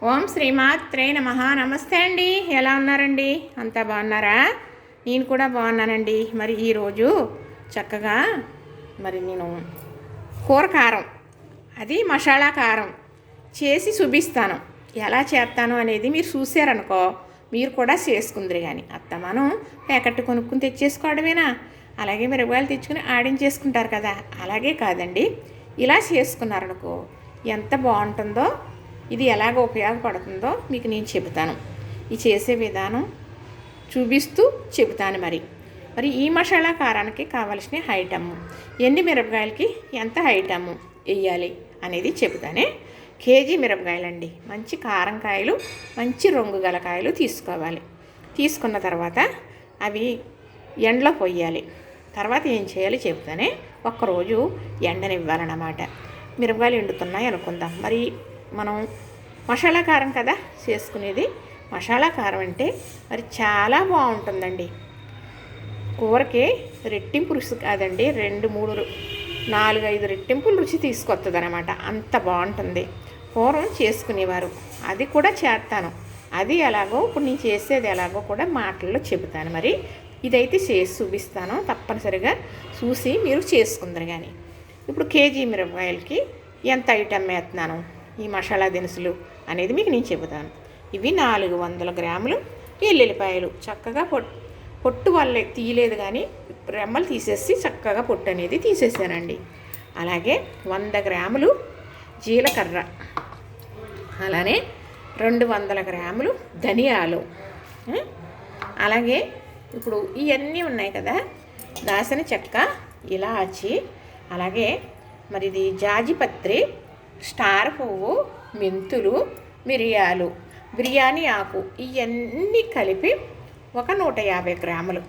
ఓం శ్రీమాత్రే నమః. నమస్తే అండి, ఎలా ఉన్నారండి? అంతా బాగున్నారా? నేను కూడా బాగున్నానండి. మరి ఈరోజు చక్కగా నేను కూర కారం, అది మసాలా కారం చేసి చూపిస్తాను. ఎలా చేస్తాను అనేది మీరు చూసారనుకో, మీరు కూడా చేసుకుందరు. కానీ మనం ప్యాకెట్ కొనుక్కుని తెచ్చేసుకోవడమేనా? అలాగే మిరపకాయలు తెచ్చుకుని ఆడించేసుకుంటారు కదా, అలాగే కాదండి. ఇలా చేసుకున్నారనుకో ఎంత బాగుంటుందో, ఇది ఎలాగ ఉపయోగపడుతుందో మీకు నేను చెబుతాను. ఈ చేసే విధానం చూపిస్తూ చెబుతాను. మరి ఈ మసాలా కారానికి కావలసిన ఐటమ్, ఎన్ని మిరపకాయలకి ఎంత ఐటమ్ వేయాలి అనేది చెబుతానే. కేజీ మిరపకాయలండి, మంచి కారం కాయలు, మంచి రంగు గల కాయలు తీసుకోవాలి. తీసుకున్న తర్వాత అవి ఎండలో పొయ్యాలి. తర్వాత ఏం చేయాలి చెప్తానే. ఒక్కరోజు ఎండనివ్వాలన్నమాట. మిరపకాయలు ఎండుతున్నాయి అనుకుందాం. మరి మనం మసాలా కారం కదా చేసుకునేది. మసాలా కారం అంటే మరి చాలా బాగుంటుందండి. కూరకి రెట్టింపు రుచి కాదండి, 2, 3, 4, 5 రెట్టింపులు రుచి తీసుకొస్తుంది అనమాట. అంత బాగుంటుంది. పూర్వం చేసుకునేవారు, అది కూడా చేస్తాను. అది ఎలాగో ఇప్పుడు నేను చేసేది ఎలాగో కూడా మాటల్లో చెబుతాను. మరి ఇదైతే చేసి చూపిస్తాను, తప్పనిసరిగా చూసి మీరు చేసుకుందరు. కానీ ఇప్పుడు కేజీ మిరపకాయలకి ఎంత ఐటమ్ వేస్తున్నాను, ఈ మసాలా దినుసులు అనేది మీకు నేను చెబుతాను. ఇవి 400 గ్రాములు ఎల్లుల్లిపాయలు, చక్కగా పొట్టు వల్ల తీయలేదు, కానీ రెమ్మలు తీసేసి చక్కగా పొట్టు అనేది తీసేసానండి. అలాగే 100 గ్రాములు జీలకర్ర, అలానే 200 గ్రాములు ధనియాలు, అలాగే ఇప్పుడు ఇవన్నీ ఉన్నాయి కదా, దాల్చిన చెక్క, ఇలాచి, అలాగే మరి ఇది జాజిపత్రి, స్టార్ పువ్వు, మెంతులు, మిరియాలు, బిర్యానీ ఆకు, ఇవన్నీ కలిపి ఒక 150 గ్రాములు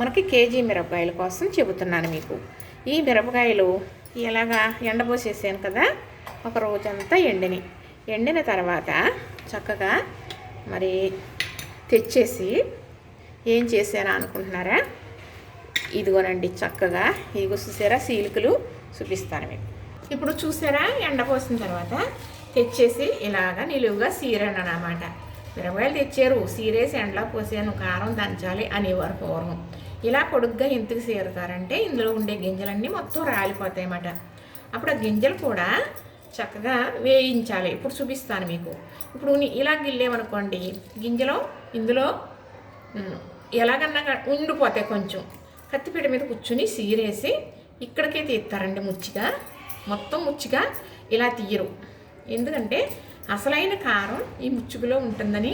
మనకి కేజీ మిరపకాయల కోసం చెబుతున్నాను మీకు. ఈ మిరపకాయలు ఇలాగా ఎండబోసేసాను కదా, ఒక రోజంతా ఎండిన తర్వాత చక్కగా మరి తెచ్చేసి ఏం చేశాను అనుకుంటున్నారా? ఇదిగోనండి, చక్కగా ఇదిగో చూసారా, సీలికలు చూపిస్తాను మీకు. ఇప్పుడు చూసారా, ఎండపోసిన తర్వాత తెచ్చేసి ఇలాగా నిలువుగా సీరాను అన్నమాట. మిరపకాయలు తెచ్చారు, సీరేసి ఎండలో పోసాను, కారం దంచాలి అనేవారు పూర్వం. ఇలా పొడుగ్గా ఎందుకు సీరుతారంటే ఇందులో ఉండే గింజలన్నీ మొత్తం రాలిపోతాయి అన్నమాట. అప్పుడు ఆ గింజలు కూడా చక్కగా వేయించాలి. ఇప్పుడు చూపిస్తాను మీకు. ఇప్పుడు ఇలా గిల్లేమనుకోండి, గింజలు ఇందులో ఎలాగన్నా ఉండిపోతాయి. కొంచెం కత్తిపీట మీద కూర్చుని సీరేసి ఇక్కడికే తీస్తారండి. మొత్తం ముచ్చిగా ఇలా తీయరు. ఎందుకంటే అసలైన కారం ఈ ముచ్చుకులో ఉంటుందని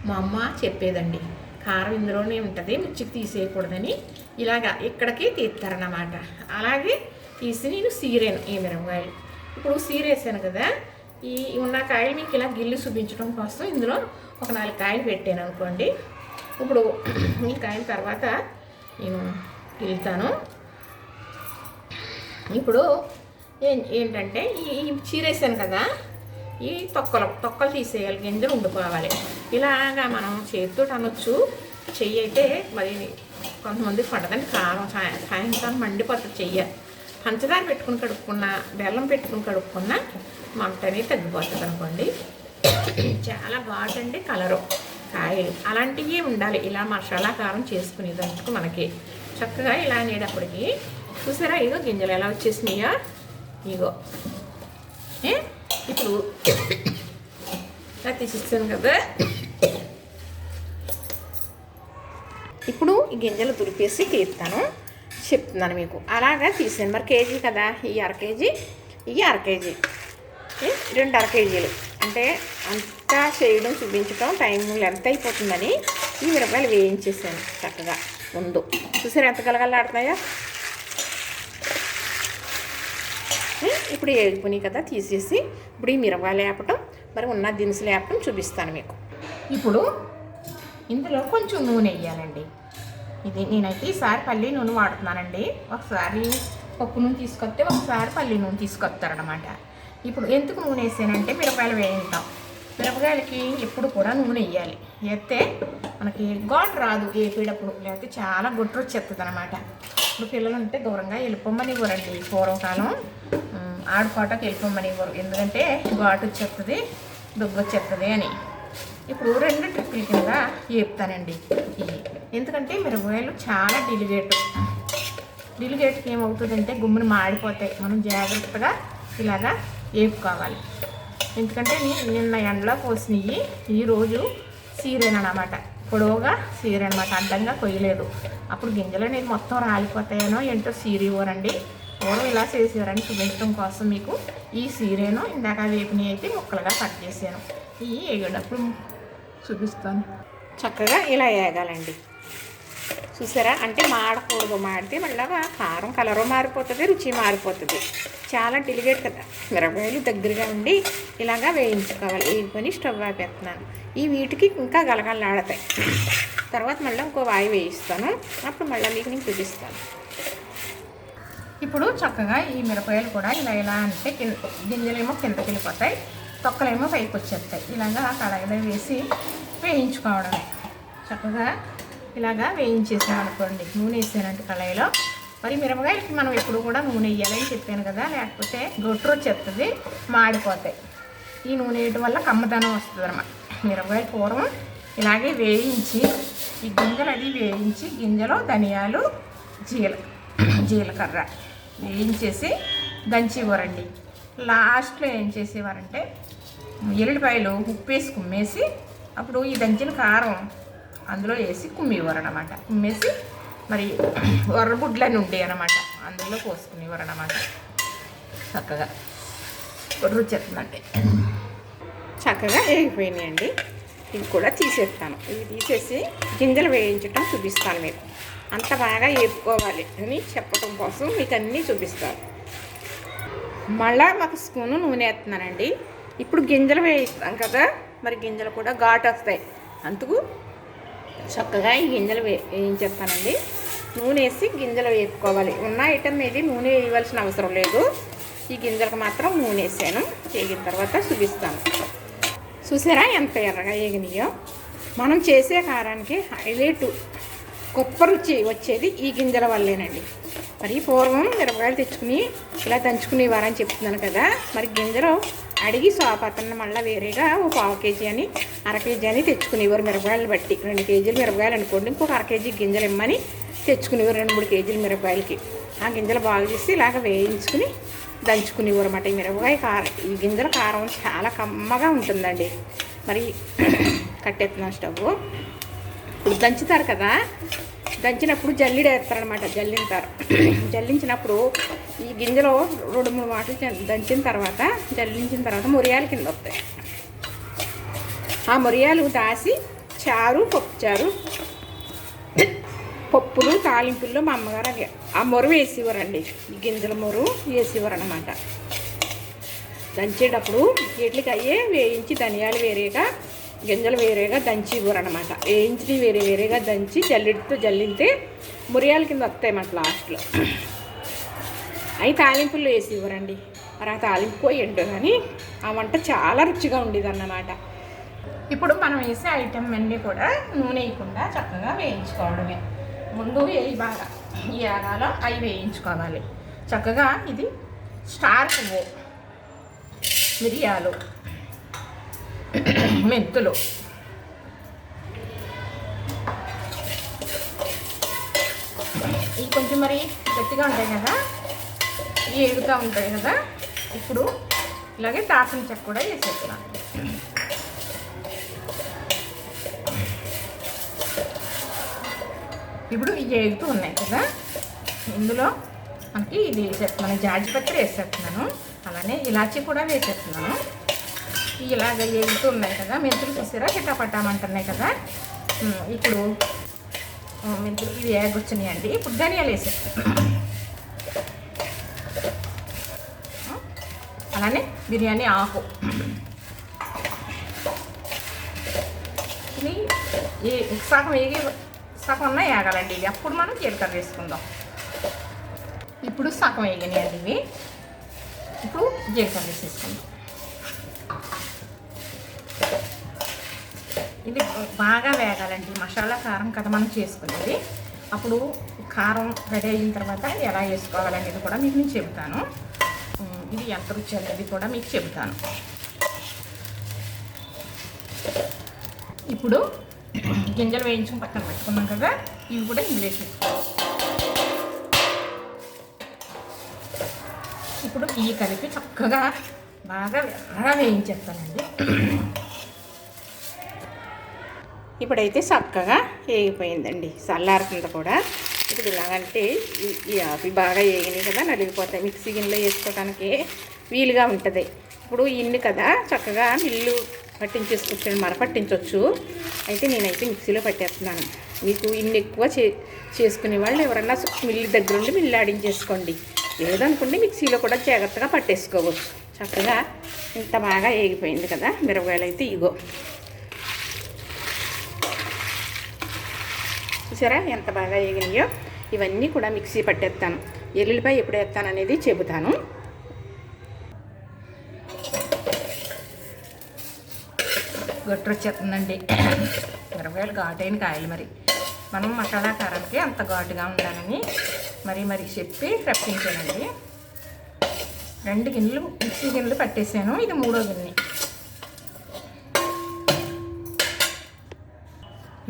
మా అమ్మ చెప్పేదండి. కారం ఇందులోనే ఉంటుంది, ముచ్చుకు తీసేయకూడదని ఇలాగా ఇక్కడికి తీస్తారన్నమాట. అలాగే తీసి నేను సీరాను ఈ మిరపకాయలు. ఇప్పుడు సీరేసాను కదా, ఈ ఉన్న కాయలు మీకు ఇలా గిల్లి చూపించడం కోసం ఇందులో ఒక 4 కాయలు పెట్టాను అనుకోండి. ఇప్పుడు ఈ కాయల తర్వాత నేను గిల్లుతాను. ఇప్పుడు ఏంటంటే ఈ చీరేసాను కదా, ఈ తొక్కలు తీసేయాలి, గింజలు ఉండిపోవాలి. ఇలాగా మనం చేతితో అనొచ్చు. చెయ్యి అయితే మరి కొంతమందికి పడదండి, కారం సాయంత్రం మండిపోతుంది చెయ్య. పంచదార పెట్టుకుని కడుక్కున్నా, బెల్లం పెట్టుకుని కడుక్కున్నా మంట అనేది తగ్గిపోతుంది అనుకోండి. చాలా బాగుంటుంది కలరు కాయలు. అలాంటివి ఉండాలి ఇలా మసాలా కారం చేసుకునేదందుకు మనకి. చక్కగా ఇలా అనేటప్పటికి చూసారా, ఇగో గింజలు ఎలా వచ్చేసినాయో. ఇగో ఇప్పుడు తీసిస్తాను కదా. ఇప్పుడు ఈ గింజలు దులిపేసి తీస్తాను, చెప్తున్నాను మీకు. అలాగా తీసాను. మరి కేజీ కదా, ఈ 1/2 కేజీ, ఈ 1/2 కేజీ, 2 1/2 కేజీలు అంటే అంతా చేయడం చూపించడం టైం ఎంత అయిపోతుందని ఈ మిరపకాయలు వేయించేసాను చక్కగా ముందు. చూసారు ఎంత కలగలాడుతున్నాయో. ఇప్పుడు ఏగిపోయినాయి కదా, తీసేసి ఇప్పుడు ఈ మిరపకాయలు వేపటం, మరి ఉన్న దినుసులు వేపటం చూపిస్తాను మీకు. ఇప్పుడు ఇందులో కొంచెం నూనె వేయాలండి. ఇది నేనైతే ఈసారి పల్లి నూనె వాడుతున్నానండి. ఒకసారి పప్పు నూనె తీసుకొస్తే ఒకసారి పల్లి నూనె తీసుకొస్తారనమాట. ఇప్పుడు ఎందుకు నూనె వేసానంటే మిరపకాయలు వేయింటాం. మిరపకాయలకి ఎప్పుడు కూడా నూనె వేయాలి. వేస్తే మనకి ఘాటు రాదు వేపేటప్పుడు, లేకపోతే చాలా గుట్టు వచ్చేస్తుంది అనమాట. ఇప్పుడు పిల్లలు ఉంటే దూరంగా వెళ్ళిపోమ్మని ఇవ్వరండి. పూర్వకాలం ఆడుకోవటానికి వెళ్ళిపోమ్మని ఇవ్వరు, ఎందుకంటే ఘాటు వచ్చేస్తుంది. దుగ్గు వచ్చేస్తుంది అని. ఇప్పుడు 2 ట్రిప్పుల కింద వేపుతానండి. ఎందుకంటే మిరపకాయలు చాలా డిలిగేట్కి ఏమవుతుందంటే గుమ్ముని మాడిపోతాయి. మనం జాగ్రత్తగా ఇలాగా వేపుకోవాలి. ఎందుకంటే నిన్న ఎండలో పోసినవి ఈరోజు సీరేనమాట, పొడవుగా సీరనమాట, అడ్డంగా కొయ్యలేదు. అప్పుడు గింజలు అనేది మొత్తం రాలిపోతాయనో ఏంటో సీరివ్వరండి. పూర్వం ఇలా చేసేవారని చూపించడం కోసం మీకు ఈ సీరేను ఇందాక వేపిని అయితే ముక్కలుగా కట్ చేశాను. ఇవి వేగేటప్పుడు చూపిస్తాను. చక్కగా ఇలా వేగాలండి. చూసారా, అంటే మాడకూడదు. మాడితే మళ్ళీ కారం కలరు మారిపోతుంది, రుచి మారిపోతుంది. చాలా డెలికేట్ కదా. మిరపకాయలు దగ్గరగా ఉండి ఇలాగా వేయించుకోవాలి. వేయించుకొని స్టవ్ ఆపేస్తున్నాను. ఈ వీటికి ఇంకా గలగలలాడతాయి. తర్వాత మళ్ళీ ఇంకో వాయి వేయిస్తాను. అప్పుడు మళ్ళీ మీకు నేను చూపిస్తాను. ఇప్పుడు చక్కగా ఈ మిరపకాయలు కూడా ఇలా అంటే గింజలేమో కిందకి వెళ్ళిపోతాయి, తొక్కలేమో పైకి వచ్చేస్తాయి. ఇలాగా కడాయిలో వేసి వేయించుకోవడమే. చక్కగా ఇలాగా వేయించేసాను అనుకోండి. నూనె వేసానంటే కళాయిలో. మరి మిరపకాయలకి మనం ఎప్పుడు కూడా నూనె వేయాలని చెప్పాను కదా, లేకపోతే గొట్టు వచ్చేస్తుంది, మాడిపోతాయి. ఈ నూనె వేయడం వల్ల కమ్మదనం వస్తుంది అన్నమాట. మిరపకాయలు పూర్వం ఇలాగే వేయించి ఈ గింజలు అది వేయించి గింజలో ధనియాలు జీలకర్ర వేయించేసి దంచేవారండి. లాస్ట్లో ఏం చేసేవారంటే ఎల్లిపాయలు ఉప్పు వేసి కుమ్మేసి అప్పుడు ఈ దంచిన కారం అందులో వేసి కుమ్మేవారు అన్నమాట. కుమ్మేసి మరి వరగుడ్లని ఉండేవి అన్నమాట, అందులో పోసుకునేవారు అన్నమాట. చక్కగా రుచి చెప్తుందంటే చక్కగా వేగిపోయినాయండి. ఇవి కూడా తీసేస్తాను. ఇవి తీసేసి గింజలు వేయించడం చూపిస్తాను. మీరు అంత బాగా వేపుకోవాలి అని చెప్పడం కోసం మీకు అన్నీ చూపిస్తాను. మళ్ళా ఒక స్పూను నూనె వేస్తున్నానండి. ఇప్పుడు గింజలు వేయిస్తాం కదా, మరి గింజలు కూడా ఘాటు వస్తాయి. అందుకు చక్కగా ఈ గింజలు వేయించేస్తానండి. నూనె వేసి గింజలు వేపుకోవాలి. ఉన్న ఐటమ్ ఏది నూనె వేయవలసిన అవసరం లేదు. ఈ గింజలకు మాత్రం నూనె వేసాను. వేగిన తర్వాత చూపిస్తాను. చూసారా ఎంత ఎర్రగా వేగినాయో. మనం చేసే కారానికి హైలైట్ గొప్ప రుచి వచ్చేది ఈ గింజల వల్లేనండి. మరి పూర్వం మిరపకాయలు తెచ్చుకుని ఇలా దంచుకునేవారని చెప్తున్నాను కదా, మరి గింజలు అడిగి అతను మళ్ళీ వేరేగా ఒక 1/2 కేజీ అని 1/2 కేజీ అని తెచ్చుకునేవారు. మిరపకాయలు బట్టి 2 కేజీలు మిరపకాయలు అనుకోండి, ఇంకొక 1/2 కేజీ గింజలు ఇమ్మని తెచ్చుకునేవారు. 2-3 కేజీలు మిరపకాయలకి ఆ గింజలు బాగా చేసి ఇలాగ వేయించుకుని దంచుకునేవారు అన్నమాట. ఈ మిరపకాయ కారం, ఈ గింజల కారం చాలా కమ్మగా ఉంటుందండి. మరి కట్టెత్తున్న స్టవ్ ఇప్పుడు దంచుతారు కదా, దంచినప్పుడు జల్లిడ వేస్తారనమాట. జల్లించినప్పుడు ఈ గింజలో 2-3 మాటలు దంచిన తర్వాత జల్లించిన తర్వాత మొరియాల కింద వస్తాయి. ఆ మొరియాలు దాసి చారు, పప్పులు తాలింపుల్లో మా అమ్మగారు ఆ మొరు వేసేవారండి. ఈ గింజల మొరు వేసేవారు అనమాట. దంచేటప్పుడు వీటికి అయ్యే వేయించి ధనియాలు వేరేగా గింజలు వేరేగా దంచి ఇవ్వరు అనమాట. వేయించి వేరేగా దంచి జల్లితో జల్లితే మురియాల కింద వస్తాయి మాట లాస్ట్లో. అవి తాలింపుల్లో వేసి ఇవ్వరండి. మరి ఆ తాలింపు పోయి ఏంటో కానీ ఆ వంట చాలా రుచిగా ఉండేది అన్నమాట. ఇప్పుడు మనం వేసే ఐటెం అన్నీ కూడా నూనె వేయకుండా చక్కగా వేయించుకోవడమే. ముందు బాగా ఈ ఆగాలో అవి వేయించుకోవాలి చక్కగా. ఇది స్టార్ పువ్వు, మిరియాలు, మెంతులు, ఇవి కొంచెం మరి గట్టిగా ఉంటాయి కదా, ఇవి ఎగుతూ ఉంటాయి కదా. ఇప్పుడు ఇలాగే దాల్చిన చెక్క కూడా వేసేస్తున్నాను. ఇప్పుడు ఇవి ఎగుతూ ఉన్నాయి కదా, ఇందులో మనకి ఇది వేసేస్తున్నాను. జాజిపత్రి వేసేస్తున్నాను, అలానే ఇలాచీ కూడా వేసేస్తున్నాను. ఇలాగ ఎగుతూ ఉన్నాయి కదా, మెంతులు చూసారా చిట్టపట్టామంటున్నాయి కదా. ఇప్పుడు మెంతులు ఇవి వేగొచ్చినాయండి. ఇప్పుడు ధనియాలు వేసేస్తాను. అలానే బిర్యానీ ఆకు, ఇది సగం వేగాలండి. ఇవి అప్పుడు మనం జీలకర్ర వేసుకుందాం. ఇప్పుడు సగం వేగినాయండి ఇవి. ఇప్పుడు జీలకర్ర వేసేసుకుందాం. ఇది బాగా వేగాలండి. మసాలా కారం కదా మనం చేసుకునేది. అప్పుడు కారం రెడీ అయిన తర్వాత ఎలా వేసుకోవాలనేది కూడా మీకు నేను చెబుతాను. ఇది ఎంత రుచి అనేది కూడా మీకు చెబుతాను. ఇప్పుడు గింజలు వేయించుకుని పక్కన పెట్టుకున్నాం కదా, ఇవి కూడా ఇందులో వేసేసుకోవాలి. ఇప్పుడు ఇవి కలిపి చక్కగా బాగా వేయించేస్తానండి. ఇప్పుడైతే చక్కగా వేగిపోయిందండి, చల్లారుతుంది కూడా. ఇప్పుడు ఇలాగంటే ఈ ఆపి బాగా వేగినాయి కదా, నలిగిపోతాయి. మిక్సీ గిన్నెలో వేసుకోవడానికి వీలుగా ఉంటుంది. ఇప్పుడు ఇన్ని కదా చక్కగా మిల్లు పట్టించేసుకొచ్చాను, పట్టించవచ్చు. అయితే నేనైతే మిక్సీలో పట్టేస్తున్నాను. మీకు ఇన్ని ఎక్కువ చేసుకునే వాళ్ళు ఎవరన్నా మిల్లు దగ్గరుండి మిల్లు ఆడించేసుకోండి. లేదనుకోండి మిక్సీలో కూడా జాగ్రత్తగా పట్టేసుకోవచ్చు. చక్కగా ఇంత బాగా వేగిపోయింది కదా మిరపకాయలు అయితే. ఇగో చూసారా ఎంత బాగా వేగినాయో. ఇవన్నీ కూడా మిక్సీ పట్టేస్తాను. ఎల్లుల్లిపాయ ఎప్పుడు వేస్తాను అనేది చెబుతాను. గట్టు వచ్చేస్తుందండి. మిరపకాయలు ఘాటైన కాయలు. మరి మనం మసాలా కారానికి అంత ఘాటుగా ఉండాలని మరి చెప్పి రప్పించానండి. 2 గిన్నెలు మిక్సీ గిన్నెలు పట్టేసాను. ఇది 3వ గిన్నె.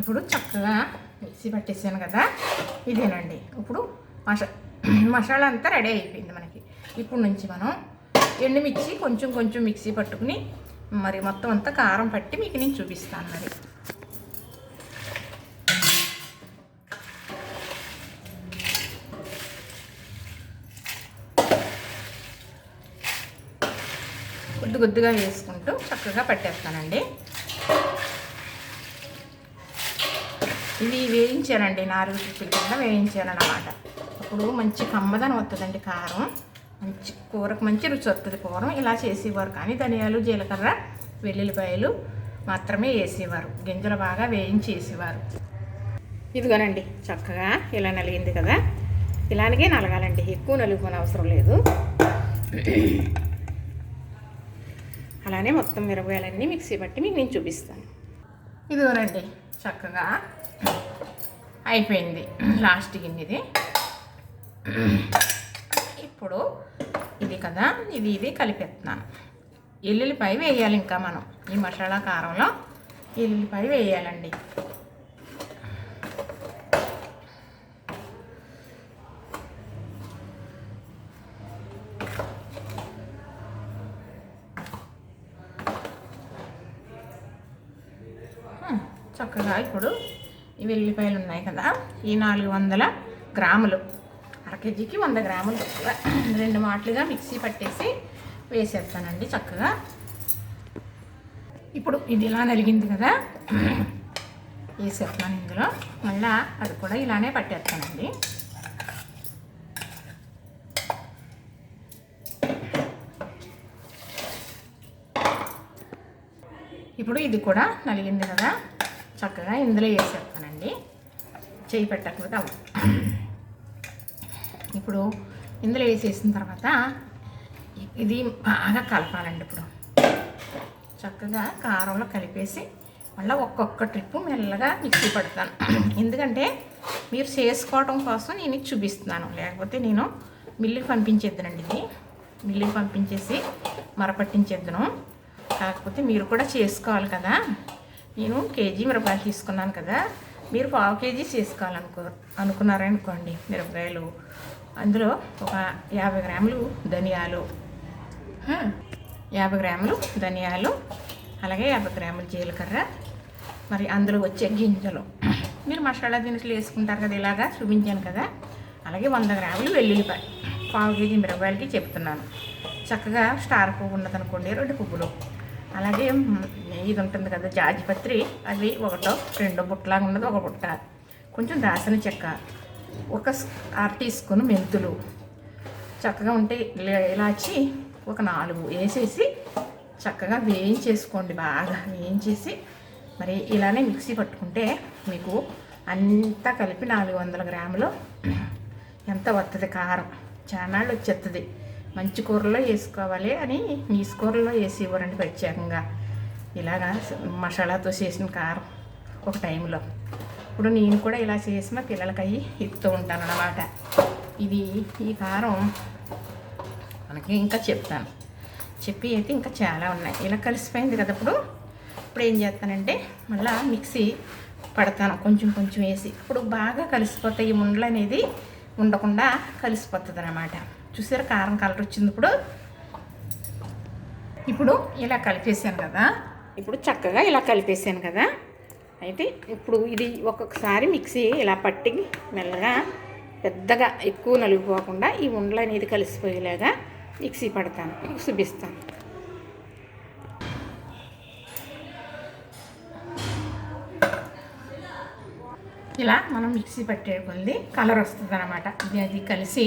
ఇప్పుడు చక్కగా మిక్సీ పట్టేసాను కదా, ఇదేనండి. ఇప్పుడు మసాలా అంతా రెడీ అయిపోయింది మనకి. ఇప్పుడు నుంచి మనం ఎండుమిర్చి కొంచెం మిక్సీ పట్టుకుని మరి మొత్తం అంతా కారం పట్టి మీకు నేను చూపిస్తాను. మరి కొద్దిగా వేసుకుంటూ చక్కగా పట్టేస్తానండి. ఇవి వేయించానండి, 4 ట్రిప్పుల కింద వేయించాను అన్నమాట. అప్పుడు మంచి కమ్మదనం వస్తుందండి కారం. మంచి కూరకు మంచి రుచి వస్తుంది కూరం. ఇలా చేసేవారు. కానీ ధనియాలు, జీలకర్ర, వెల్లుల్లిపాయలు మాత్రమే వేసేవారు. గింజలు బాగా వేయించి వేసేవారు. ఇదిగోనండి చక్కగా ఇలా నలిగింది కదా, ఇలాగే నలగాలండి. ఎక్కువ నలుగుని అవసరం లేదు. అలానే మొత్తం మిరపకాయలన్నీ మిక్సీ పట్టి మీకు నేను చూపిస్తాను. ఇదిగోనండి చక్కగా అయిపోయింది. లాస్ట్ గిన్నెది. ఇప్పుడు ఇది కదా, ఇది కలిపేస్తున్నాను. ఎల్లుల్లిపాయ వేయాలి. ఇంకా మనం ఈ మసాలా కారంలో ఎల్లుల్లిపాయ వేయాలండి. చక్కగా ఇప్పుడు ఈ వెల్లిపాయలు ఉన్నాయి కదా, ఈ 400 గ్రాములు, అర కేజీకి 100 గ్రాములు 2 మాటలుగా మిక్సీ పట్టేసి వేసేస్తానండి చక్కగా. ఇప్పుడు ఇది ఇలా నలిగింది కదా, వేసేస్తాను ఇందులో. మళ్ళీ అది కూడా ఇలానే పట్టేస్తానండి. ఇప్పుడు ఇది కూడా నలిగింది కదా, చక్కగా ఇందులో వేసేస్తానండి. చేయి పెట్టకపోతే ఇప్పుడు ఇందులో వేసేసిన తర్వాత ఇది బాగా కలపాలండి. ఇప్పుడు చక్కగా కారంలో కలిపేసి మళ్ళీ ఒక్కొక్క ట్రిప్పు మెల్లగా మిక్సీ పడతాను. ఎందుకంటే మీరు చేసుకోవడం కోసం నేను చూపిస్తున్నాను. లేకపోతే నేను మిల్లుకి పంపించేద్దానండి. ఇది మిల్లుకి పంపించేసి మరపట్టించేద్దాను. కాకపోతే మీరు కూడా చేసుకోవాలి కదా. నేను కేజీ మిరపకాయలు తీసుకున్నాను కదా, మీరు 1/2 కేజీ అనుకున్నారనుకోండి మిరపకాయలు. అందులో ఒక 50 గ్రాములు ధనియాలు, 50 గ్రాములు ధనియాలు, అలాగే 50 గ్రాములు జీలకర్ర, మరి అందులో వచ్చే గింజలు. మీరు మసాలా దినుసులు వేసుకుంటారు కదా, ఇలాగా చూపించాను కదా. అలాగే 100 గ్రాములు వెల్లుల్లిపాయ. 1/2 కేజీ మిరపకాయలకి చెప్తున్నాను. చక్కగా స్టార్ పువ్వు ఉన్నదనుకోండి 2 పువ్వులు. అలాగే ఇది ఉంటుంది కదా జాజిపత్రి, అవి 1-2 బుట్టలాగా ఉన్నది 1 బుట్ట. కొంచెం దాసిన చెక్క, 1 టీ స్పూన్ మెంతులు, చక్కగా ఉంటే ఇలాచి 4 వేసేసి చక్కగా వేయించేసుకోండి. బాగా వేయించేసి మరి ఇలానే మిక్సీ పట్టుకుంటే మీకు అంతా కలిపి 400 గ్రాములు ఎంత వస్తుంది కారం. చానాళ్ళు వచ్చేస్తుంది. మంచి కూరలో వేసుకోవాలి అని మీ కూరలో వేసి ఇవ్వరండి ప్రత్యేకంగా. ఇలాగా మసాలాతో చేసిన కారం ఒక టైంలో. ఇప్పుడు నేను కూడా ఇలా చేసి మా పిల్లలకి అవి ఇస్తూ ఉంటాను అన్నమాట. ఈ కారం మనకి ఇంకా చెప్తాను. చెప్పి అయితే ఇంకా చాలా ఉన్నాయి. ఇలా కలిసిపోయింది కదా. ఇప్పుడు ఇప్పుడు ఏం చేస్తానంటే మళ్ళీ మిక్సీ పడతాను కొంచెం కొంచెం వేసి. ఇప్పుడు బాగా కలిసిపోతాయి, ఈ ఉండలు అనేది ఉండకుండా కలిసిపోతుంది అన్నమాట. చూసారు కారం కలర్ వచ్చింది. ఇప్పుడు ఇలా కలిపేసాను కదా, ఇప్పుడు చక్కగా ఇలా కలిపేసాను కదా. అయితే ఇప్పుడు ఇది ఒక్కొక్కసారి మిక్సీ ఇలా పట్టి మెల్లగా పెద్దగా ఎక్కువ నలిగిపోకుండా ఈ ఉండలు అనేది కలిసిపోయేలాగా మిక్సీ పడతాను, చూపిస్తాను. ఇలా మనం మిక్సీ పట్టే కొద్ది కలర్ వస్తుంది అనమాట. అది కలిసి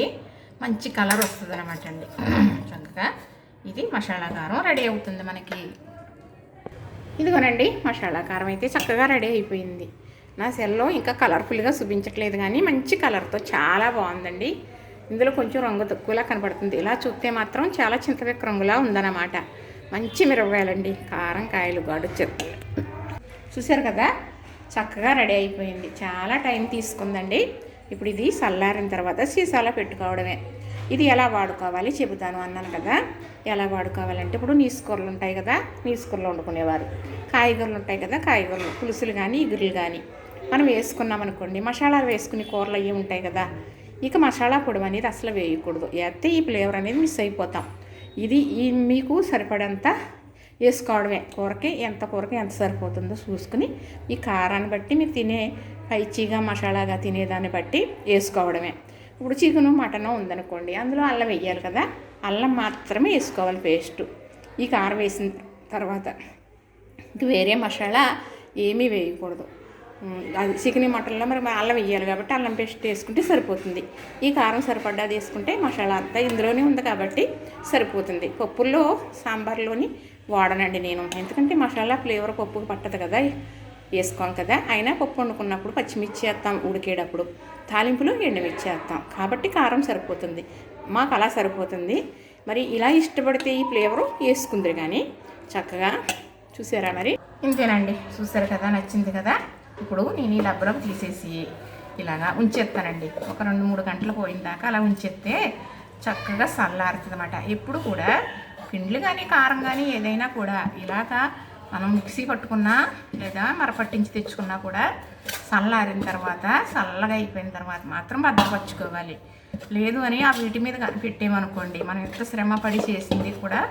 మంచి కలర్ వస్తుంది అనమాట అండి. చక్కగా ఇది మసాలా కారం రెడీ అవుతుంది మనకి. ఇదిగోనండి మసాలా కారం అయితే చక్కగా రెడీ అయిపోయింది. నా సెల్లో ఇంకా కలర్ఫుల్గా చూపించట్లేదు కానీ మంచి కలర్తో చాలా బాగుందండి. ఇందులో కొంచెం రంగు తక్కువలా కనపడుతుంది, ఇలా చూస్తే మాత్రం చాలా చింతపిక్క రంగులా ఉందన్నమాట. మంచి మిరపకాయలండి, కారం కాయలు గాడు చెత్తలు. చూసారు కదా చక్కగా రెడీ అయిపోయింది. చాలా టైం తీసుకుందండి. ఇప్పుడు ఇది చల్లారిన తర్వాత సీసాలో పెట్టుకోవడమే. ఇది ఎలా వాడుకోవాలి చెబుతాను అన్నాను కదా. ఎలా వాడుకోవాలంటే ఇప్పుడు నీసుకూరలు ఉంటాయి కదా, నీసుకూరలు వండుకునేవారు, కాయగూరలు ఉంటాయి కదా, కాయగూరలు పులుసులు కానీ ఇగురులు కానీ మనం వేసుకున్నాం అనుకోండి, మసాలాలు వేసుకుని కూరలు అవి ఉంటాయి కదా, ఇక మసాలా పొడి అనేది అసలు వేయకూడదు. వేస్తే ఈ ఫ్లేవర్ అనేది మిస్ అయిపోతాం. ఇది మీకు సరిపడంత వేసుకోవడమే. కూరకి ఎంత సరిపోతుందో చూసుకుని ఈ కారాన్ని బట్టి మీరు తినే పైచీగా మసాలాగా తినేదాన్ని బట్టి వేసుకోవడమే. ఇప్పుడు చికెను మటను ఉందనుకోండి, అందులో అల్లం వేయాలి కదా, అల్లం మాత్రమే వేసుకోవాలి పేస్టు. ఈ కారం వేసిన తర్వాత ఇంక వేరే మసాలా ఏమీ వేయకూడదు. అది చికెన్ మటన్లో మరి అల్లం వేయాలి కాబట్టి అల్లం పేస్ట్ వేసుకుంటే సరిపోతుంది. ఈ కారం సరిపడ్డాది వేసుకుంటే మసాలా అంతా ఇందులోనే ఉంది కాబట్టి సరిపోతుంది. పప్పుల్లో సాంబార్లోని వాడనండి నేను, ఎందుకంటే మసాలా ఫ్లేవర్ పప్పుకు పట్టదు కదా, వేసుకోను కదా. అయినా పప్పు వండుకున్నప్పుడు పచ్చిమిర్చి వేస్తాం, ఉడికేటప్పుడు తాలింపులో ఎండుమిర్చి వేస్తాం కాబట్టి కారం సరిపోతుంది. మాకు అలా సరిపోతుంది. మరి ఇలా ఇష్టపడితే ఈ ఫ్లేవరు వేసుకుందరు కానీ చక్కగా. చూసారా మరి, ఇంతేనండి. చూసారు కదా, నచ్చింది కదా. ఇప్పుడు నేను ఈ డబ్బులకు తీసేసి ఇలాగా ఉంచేస్తానండి. ఒక 2-3 గంటలు పోయిన దాకా అలా ఉంచేస్తే చక్కగా చల్లారుతుంది అన్నమాట. ఎప్పుడు కూడా పిండ్లు కానీ కారం కానీ ఏదైనా కూడా ఇలాగా మనం మిక్సీ పట్టుకున్నా లేదా మరపట్టించి తెచ్చుకున్నా కూడా చల్లారిన తర్వాత, చల్లగా అయిపోయిన తర్వాత మాత్రం భద్రపరచుకోవాలి. లేదు అని ఆ వీటి మీద పెట్టేమనుకోండి, మనం ఎంత శ్రమ పడి చేసింది కూడా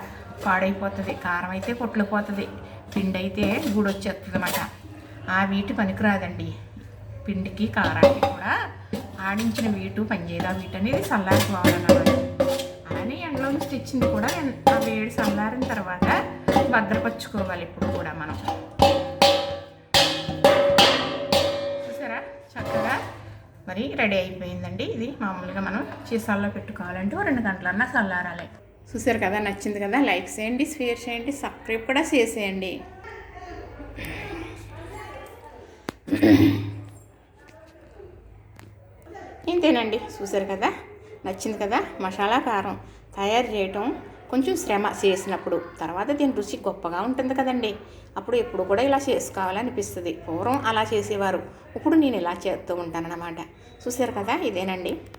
పాడైపోతుంది. కారం అయితే పొట్లిపోతుంది, పిండి అయితే గూడొచ్చేస్తుంది అన్నమాట. ఆ వీటి పనికిరాదండి. పిండికి కారానికి కూడా ఆడించిన వీటు పనిచేయదు. ఆ వీటి అనేది చల్లారిపోవాలన్నమాట. అలానే ఎండలో నుంచి తెచ్చింది కూడా ఆ వేడి చల్లారిన తర్వాత భద్రపరచుకోవాలి. ఇప్పుడు కూడా మనం చూసారా చక్కగా మరి రెడీ అయిపోయిందండి. ఇది మామూలుగా మనం సీసాల్లో పెట్టుకోవాలంటే 2 గంటలన్నా చల్లారాలి. చూసారు కదా, నచ్చింది కదా. లైక్ చేయండి, షేర్ చేయండి, సబ్స్క్రైబ్ కూడా చేసేయండి. ఇంతేనండి. చూసారు కదా, నచ్చింది కదా. మసాలా కారం తయారు చేయటం కొంచెం శ్రమ చేసినప్పుడు, తర్వాత దీని రుచి గొప్పగా ఉంటుంది కదండి. అప్పుడు ఎప్పుడు కూడా ఇలా చేసుకోవాలనిపిస్తుంది. పూర్వం అలా చేసేవారు, ఇప్పుడు నేను ఇలా చేస్తూ ఉంటానన్నమాట. చూసారు కదా, ఇదేనండి.